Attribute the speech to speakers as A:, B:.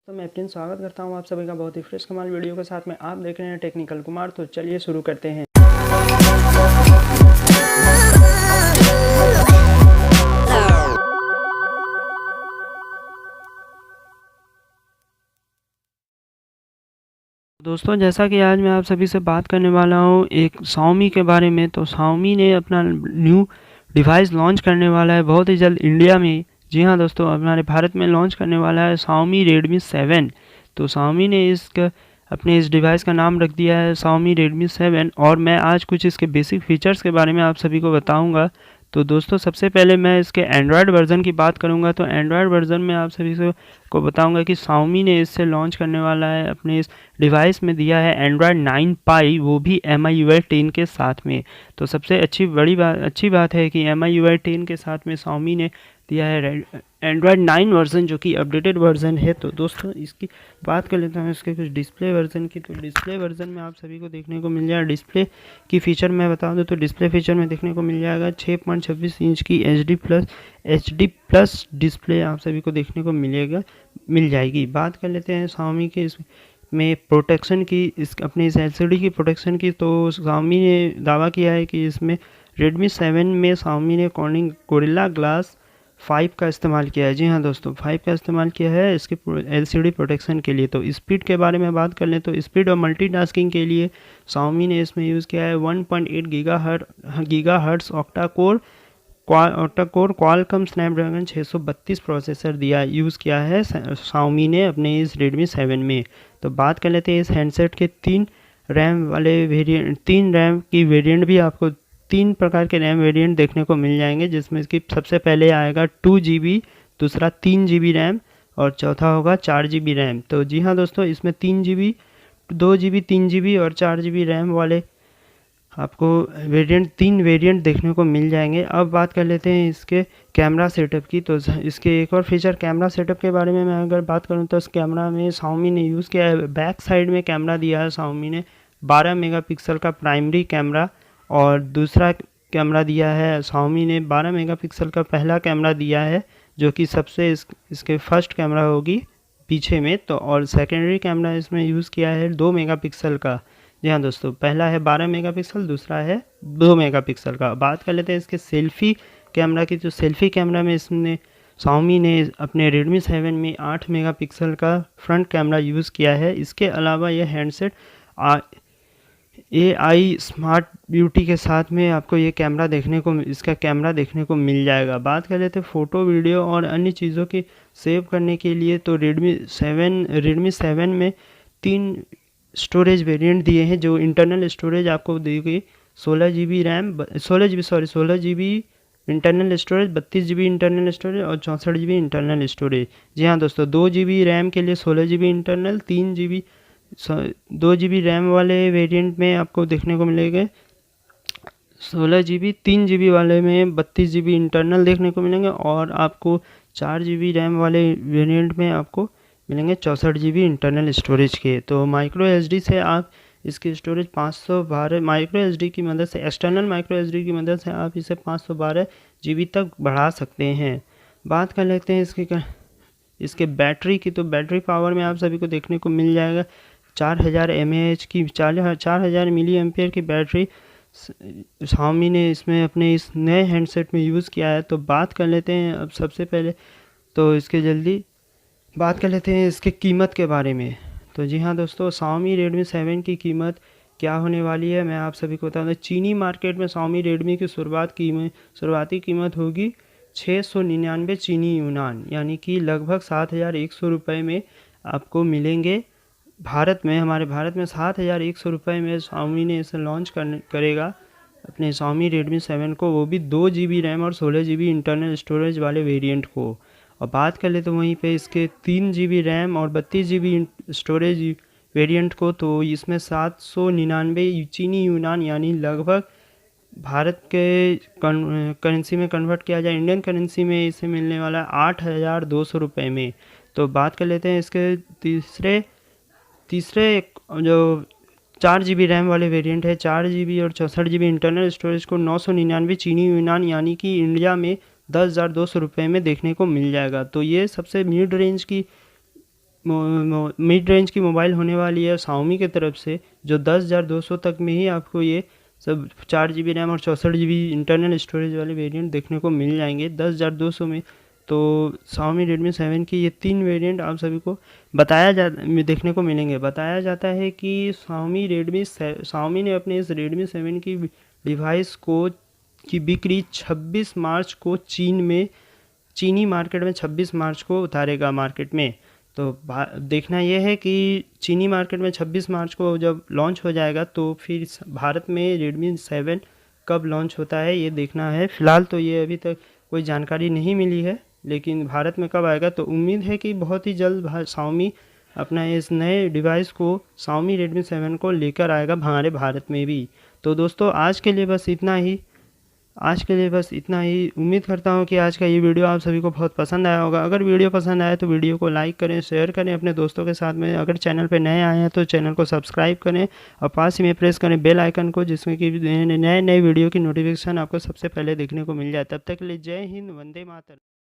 A: तो मैं प्रिंस स्वागत करता हूं आप सभी का बहुत ही फ्रेश कमाल वीडियो के साथ में। आप देख रहे हैं टेक्निकल कुमार। तो चलिए शुरू करते हैं। दोस्तों, जैसा कि आज मैं आप सभी से बात करने वाला हूं एक Xiaomi के बारे में। तो Xiaomi ने अपना न्यू डिवाइस लॉन्च करने वाला है बहुत ही जल्द इंडिया में। जी हाँ दोस्तों, हमारे भारत में लॉन्च करने वाला है Xiaomi Redmi 7। तो Xiaomi ने अपने इस डिवाइस का नाम रख दिया है Xiaomi Redmi 7। और मैं आज कुछ इसके बेसिक फीचर्स के बारे में आप सभी को बताऊंगा। तो दोस्तों, सबसे पहले मैं इसके एंड्रॉयड वर्ज़न की बात करूंगा। तो एंड्रॉयड वर्ज़न में आप सभी को बताऊंगा कि Xiaomi ने इससे लॉन्च करने वाला है अपने इस डिवाइस में दिया है एंड्रॉयड 9 पाई, वो भी MIUI 10 के साथ में। तो सबसे अच्छी बात है कि MIUI 10 के साथ में Xiaomi ने दिया है एंड्रॉयड 9 वर्ज़न, जो कि अपडेटेड वर्ज़न है। तो दोस्तों, इसकी बात कर लेता हूँ इसके कुछ डिस्प्ले वर्ज़न की। तो डिस्प्ले वर्ज़न में आप सभी को देखने को मिल जाएगा, डिस्प्ले की फ़ीचर मैं बता दूँ तो डिस्प्ले फ़ीचर में देखने को मिल जाएगा 6.26 इंच की HD प्लस डिस्प्ले आप सभी को देखने को मिल जाएगी। बात कर लेते हैं Xiaomi के में प्रोटेक्शन की, अपने इस LCD की प्रोटेक्शन की। तो Xiaomi ने दावा किया है कि इसमें Redmi 7 में Xiaomi ने Corning Gorilla Glass 5 का इस्तेमाल किया है। जी हाँ दोस्तों, 5 का इस्तेमाल किया है इसके LCD प्रोटेक्शन के लिए। तो स्पीड के बारे में बात कर लें तो स्पीड और मल्टीटास्किंग के लिए Xiaomi ने इसमें यूज़ किया है 1.8 gigahertz octa core Qualcomm Snapdragon 632 processor use किया है Xiaomi ने अपने इस Redmi 7 में। तो बात कर लेते हैं इस हैंडसेट के 3 रैम की वेरिएंट भी आपको 3 प्रकार के रैम वेरिएंट देखने को मिल जाएंगे, जिसमें इसकी सबसे पहले आएगा 2GB, दूसरा 3GB रैम और चौथा होगा 4GB रैम। तो जी हाँ दोस्तों, इसमें 3GB, 2GB, 3GB और 4GB रैम वाले आपको तीन वेरिएंट देखने को मिल जाएंगे। अब बात कर लेते हैं इसके कैमरा सेटअप की। तो इसके एक और फीचर कैमरा सेटअप के बारे में मैं अगर बात करूं तो इस कैमरा में Xiaomi ने यूज़ किया है, बैक साइड में कैमरा दिया है Xiaomi ने 12 मेगापिक्सल का प्राइमरी कैमरा, और दूसरा कैमरा दिया है Xiaomi ने 12 मेगापिक्सल का पहला कैमरा दिया है, जो कि सबसे इसके फर्स्ट कैमरा होगी पीछे में। तो और सेकेंडरी कैमरा इसमें यूज़ किया है 2 मेगापिक्सल का। जी हाँ दोस्तों, पहला है 12 मेगापिक्सल, दूसरा है 2 मेगापिक्सल का। बात कर लेते हैं इसके सेल्फ़ी कैमरा की। तो सेल्फ़ी कैमरा में Xiaomi ने अपने Redmi 7 में 8 मेगापिक्सल का फ्रंट कैमरा यूज़ किया है। इसके अलावा यह हैंडसेट AI स्मार्ट ब्यूटी के साथ में आपको इसका कैमरा देखने को मिल जाएगा। बात कर लेते हैं फ़ोटो, वीडियो और अन्य चीज़ों की सेव करने के लिए। तो Redmi 7 में 3 स्टोरेज वेरिएंट दिए हैं, जो इंटरनल स्टोरेज आपको देगी 16GB internal storage, 32GB internal storage और 64GB इंटरनल स्टोरेज। जी हाँ दोस्तों, 2GB रैम के लिए 16GB इंटरनल, 2GB रैम वाले वेरिएंट में आपको देखने को मिलेगा 16GB, 3GB वाले में 32GB इंटरनल देखने को मिलेंगे, और आपको 4GB रैम वाले वेरिएंट में आपको मिलेंगे 64GB इंटरनल स्टोरेज के। तो माइक्रो SD से आप इसकी स्टोरेज 512 माइक्रो SD की मदद से, एक्सटर्नल माइक्रो SD की मदद से आप इसे 512GB तक बढ़ा सकते हैं। बात कर लेते हैं इसके बैटरी की। तो बैटरी पावर में आप सभी को देखने को मिल जाएगा 4000 mAh की 4000 मिली एम्पियर की बैटरी Xiaomi ने इसमें अपने इस नए हैंडसेट में यूज़ किया है। तो बात कर लेते हैं अब सबसे पहले तो बात कर लेते हैं इसके कीमत के बारे में। तो जी हाँ दोस्तों, Xiaomi Redmi 7 की कीमत क्या होने वाली है मैं आप सभी को बता दूँ। चीनी मार्केट में Xiaomi Redmi की शुरुआती कीमत होगी 699 चीनी यूनान, यानी कि लगभग 7100 रुपये में आपको मिलेंगे। हमारे भारत में 7100 रुपये में Xiaomi ने इसे लॉन्च करेगा अपने Xiaomi Redmi 7 को, वो भी 2GB रैम और 16GB इंटरनल स्टोरेज वाले वेरिएंट को। और बात कर ले तो वहीं पे इसके 3GB रैम और 32GB स्टोरेज वेरिएंट को, तो इसमें 799 चीनी यूनान, यानी लगभग भारत के करेंसी में कन्वर्ट किया जाए इंडियन करेंसी में इसे मिलने वाला है 8200 रुपये में। तो बात कर लेते हैं इसके तीसरे जो 4GB रैम वाले वेरिएंट है, 4GB और 64GB इंटरनल स्टोरेज को 999 चीनी यूनान, यानी कि इंडिया में 10,200 रुपये में देखने को मिल जाएगा। तो ये सबसे मिड रेंज की मिड रेंज की मोबाइल होने वाली है Xiaomi की तरफ से, जो 10,200 तक में ही आपको ये सब 4 GB रैम और 64 GB इंटरनल स्टोरेज वाले वेरिएंट देखने को मिल जाएंगे 10,200 में। तो Xiaomi Redmi 7 की ये 3 वेरिएंट आप सभी को देखने को मिलेंगे। बताया जाता है कि Xiaomi ने अपने इस Redmi 7 की डिवाइस की बिक्री 26 मार्च को चीनी मार्केट में 26 मार्च को उतारेगा मार्केट में। तो देखना यह है कि चीनी मार्केट में 26 मार्च को जब लॉन्च हो जाएगा तो फिर भारत में Redmi 7 कब लॉन्च होता है ये देखना है। फ़िलहाल तो ये अभी तक कोई जानकारी नहीं मिली है, लेकिन भारत में कब आएगा तो उम्मीद है कि बहुत ही जल्द Xiaomi अपना इस नए डिवाइस को Xiaomi Redmi 7 को लेकर आएगा हमारे भारत में भी। तो दोस्तों आज के लिए बस इतना ही। उम्मीद करता हूँ कि आज का ये वीडियो आप सभी को बहुत पसंद आया होगा। अगर वीडियो पसंद आया तो वीडियो को लाइक करें, शेयर करें अपने दोस्तों के साथ में। अगर चैनल पे नए आए हैं तो चैनल को सब्सक्राइब करें और पास ही में प्रेस करें बेल आइकन को, जिसमें कि नए वीडियो की नोटिफिकेशन आपको सबसे पहले देखने को मिल जाए। तब तक के लिए जय हिंद, वंदे मातरम।